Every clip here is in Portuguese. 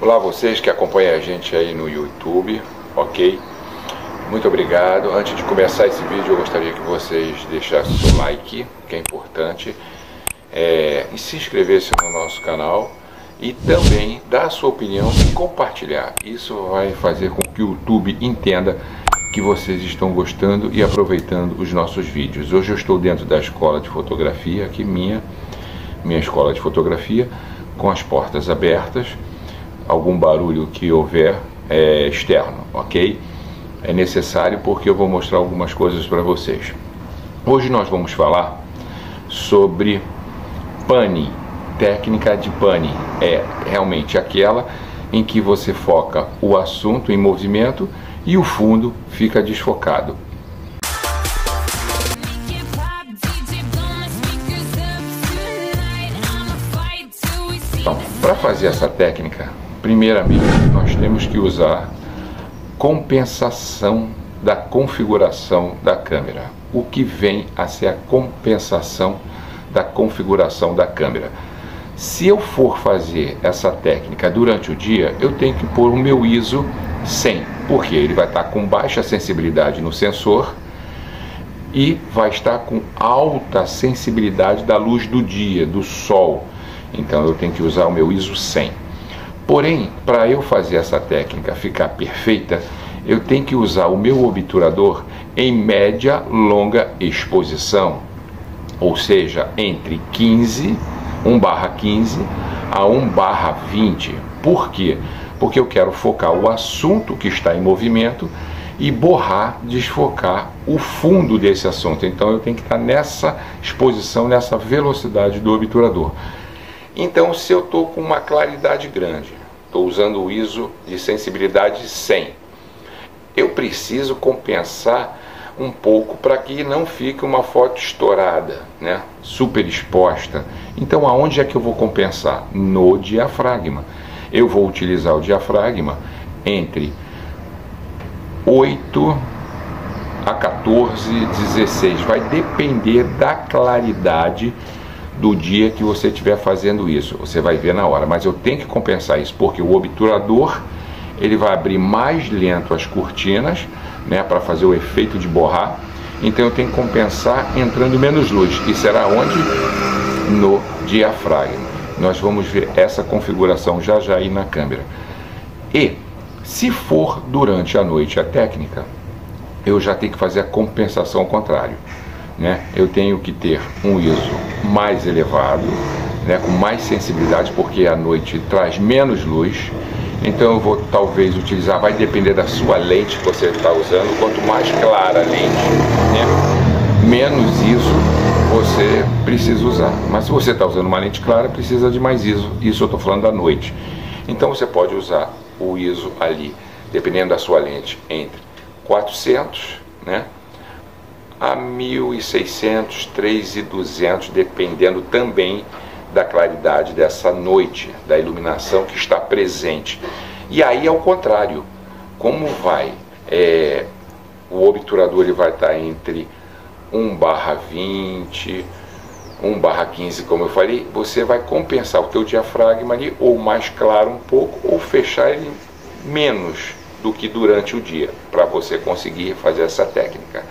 Olá vocês que acompanham a gente aí no YouTube, ok? Muito obrigado. Antes de começar esse vídeo eu gostaria que vocês deixassem o seu like, que é importante, e se inscrevessem no nosso canal e também dar a sua opinião e compartilhar. Isso vai fazer com que o YouTube entenda que vocês estão gostando e aproveitando os nossos vídeos. Hoje eu estou dentro da escola de fotografia, aqui minha escola de fotografia, com as portas abertas. Algum barulho que houver é externo, ok? É necessário porque eu vou mostrar algumas coisas para vocês. Hoje nós vamos falar sobre pane, técnica de pane. É realmente aquela em que você foca o assunto em movimento e o fundo fica desfocado. Então, para fazer essa técnica, primeiramente nós temos que usar compensação da configuração da câmera. O que vem a ser a compensação da configuração da câmera? Se eu for fazer essa técnica durante o dia, eu tenho que pôr o meu ISO 100, porque ele vai estar com baixa sensibilidade no sensor e vai estar com alta sensibilidade da luz do dia, do sol. Então eu tenho que usar o meu ISO 100. Porém, para eu fazer essa técnica ficar perfeita, eu tenho que usar o meu obturador em média longa exposição, ou seja, entre 1/15 a 1/20. Por quê? Porque eu quero focar o assunto que está em movimento e desfocar o fundo desse assunto. Então eu tenho que estar nessa exposição, nessa velocidade do obturador. Então, se eu estou com uma claridade grande, estou usando o ISO de sensibilidade 100, eu preciso compensar um pouco para que não fique uma foto estourada, né? Super exposta. Então, aonde é que eu vou compensar? No diafragma. Eu vou utilizar o diafragma entre 8 a 14, 16. Vai depender da claridade do dia que você estiver fazendo isso. Você vai ver na hora, mas eu tenho que compensar isso porque o obturador ele vai abrir mais lento as cortinas, né, para fazer o efeito de borrar. Então eu tenho que compensar entrando menos luz, e será onde? No diafragma. Nós vamos ver essa configuração já aí na câmera. E se for durante a noite a técnica, eu já tenho que fazer a compensação ao contrário, né? Eu tenho que ter um ISO mais elevado, né, com mais sensibilidade, porque a noite traz menos luz. Então eu vou talvez utilizar, vai depender da sua lente que você está usando. Quanto mais clara a lente, né, menos ISO você precisa usar. Mas se você está usando uma lente clara, precisa de mais ISO. Isso eu estou falando da noite. Então você pode usar o ISO ali, dependendo da sua lente, entre 400, né, a 1600, 3200, dependendo também da claridade dessa noite, da iluminação que está presente. E aí ao contrário, como vai? O obturador ele vai estar entre 1/20, 1/15, como eu falei. Você vai compensar o teu diafragma ali, ou mais claro um pouco, ou fechar ele menos do que durante o dia, para você conseguir fazer essa técnica.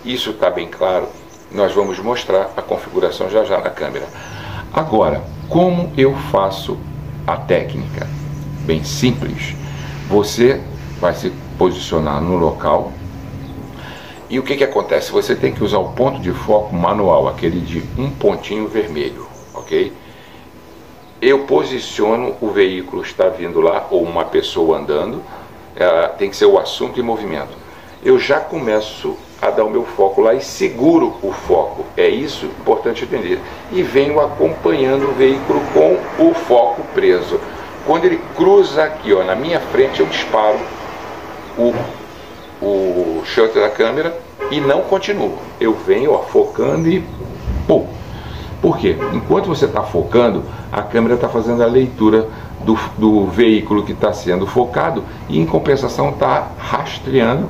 Isso está bem claro? Nós vamos mostrar a configuração já na câmera. Agora, como eu faço a técnica? Bem simples. Você vai se posicionar no local e o que acontece? Você tem que usar o ponto de foco manual, aquele de um pontinho vermelho, ok? Eu posiciono, o veículo está vindo lá, ou uma pessoa andando, tem que ser o assunto em movimento. Eu já começo a dar o meu foco lá e seguro o foco. É isso importante entender. E venho acompanhando o veículo com o foco preso. Quando ele cruza aqui, ó, na minha frente, eu disparo o shutter da câmera e não continuo. Eu venho, ó, focando e pum. Por quê? Enquanto você está focando, a câmera está fazendo a leitura do veículo que está sendo focado e em compensação está rastreando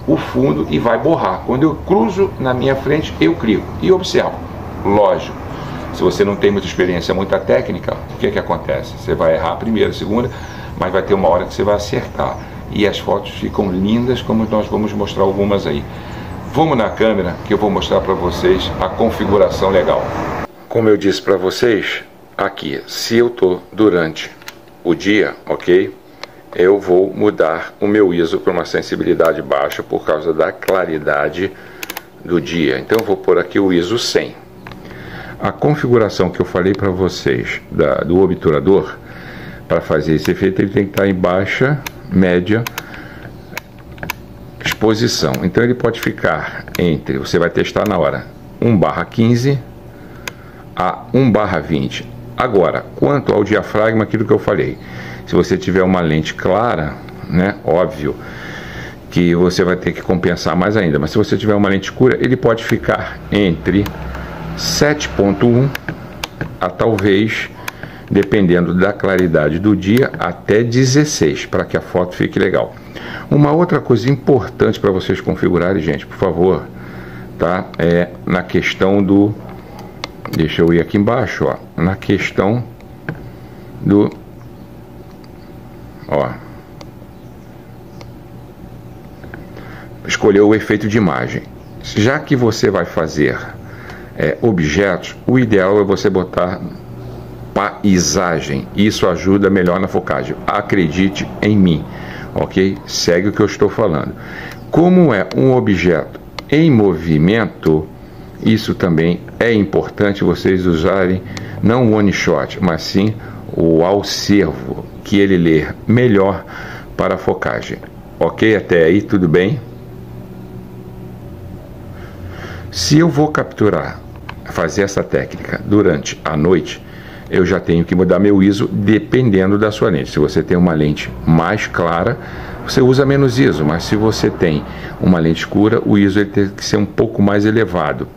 o fundo e vai borrar. Quando eu cruzo na minha frente, eu clico e observo. Lógico, Se você não tem muita experiência, muita técnica, o que acontece? Você vai errar a primeira, a segunda, mas vai ter uma hora que você vai acertar. E as fotos ficam lindas, como nós vamos mostrar algumas aí. Vamos na câmera que eu vou mostrar para vocês a configuração legal. Como eu disse para vocês, aqui, se eu estou durante o dia, ok? Eu vou mudar o meu ISO para uma sensibilidade baixa por causa da claridade do dia. Então eu vou pôr aqui o ISO 100. A configuração que eu falei para vocês do obturador, para fazer esse efeito, ele tem que estar em baixa, média, exposição. Então ele pode ficar entre, você vai testar na hora, 1/15 a 1/20. Agora, quanto ao diafragma, aquilo que eu falei, se você tiver uma lente clara, né, óbvio que você vai ter que compensar mais ainda, mas se você tiver uma lente escura, ele pode ficar entre 7.1 a talvez, dependendo da claridade do dia, até 16, para que a foto fique legal. Uma outra coisa importante para vocês configurarem, gente, por favor, tá? É na questão do... Deixa eu ir aqui embaixo, ó. Na questão do... Ó. Escolher o efeito de imagem. Já que você vai fazer objetos, o ideal é você botar paisagem. Isso ajuda melhor na focagem. Acredite em mim, ok? Segue o que eu estou falando. Como é um objeto em movimento, isso também é importante vocês usarem não o one shot, mas sim o Alcervo, que ele lê melhor para a focagem. Ok? Até aí, tudo bem? Se eu vou capturar, fazer essa técnica durante a noite, eu já tenho que mudar meu ISO dependendo da sua lente. Se você tem uma lente mais clara, você usa menos ISO, mas se você tem uma lente escura, o ISO ele tem que ser um pouco mais elevado.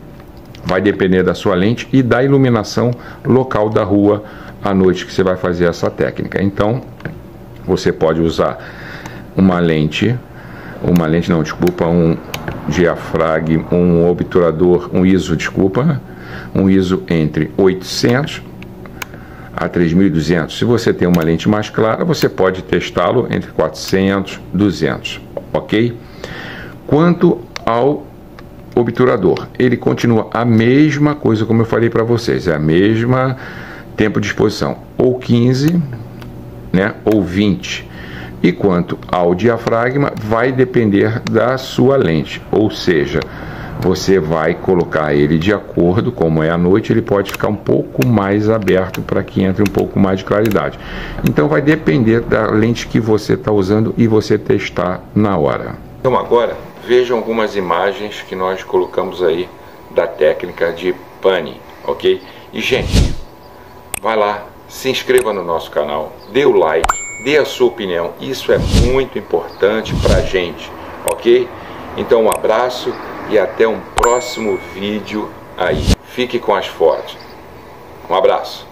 Vai depender da sua lente e da iluminação local da rua à noite que você vai fazer essa técnica. Então, você pode usar um diafragma, um obturador, um ISO entre 800 a 3200. Se você tem uma lente mais clara, você pode testá-lo entre 400 e 200, ok? Quanto ao obturador, ele continua a mesma coisa, como eu falei para vocês, é a mesma tempo de exposição, ou 15, né, ou 20. E quanto ao diafragma, vai depender da sua lente, ou seja, você vai colocar ele de acordo, como é à noite, ele pode ficar um pouco mais aberto para que entre um pouco mais de claridade. Então vai depender da lente que você está usando e você testar na hora. Então agora, vejam algumas imagens que nós colocamos aí da técnica de pane, ok? E gente, vai lá, se inscreva no nosso canal, dê o like, dê a sua opinião, isso é muito importante para a gente, ok? Então um abraço e até um próximo vídeo aí. Fique com as fotos. Um abraço.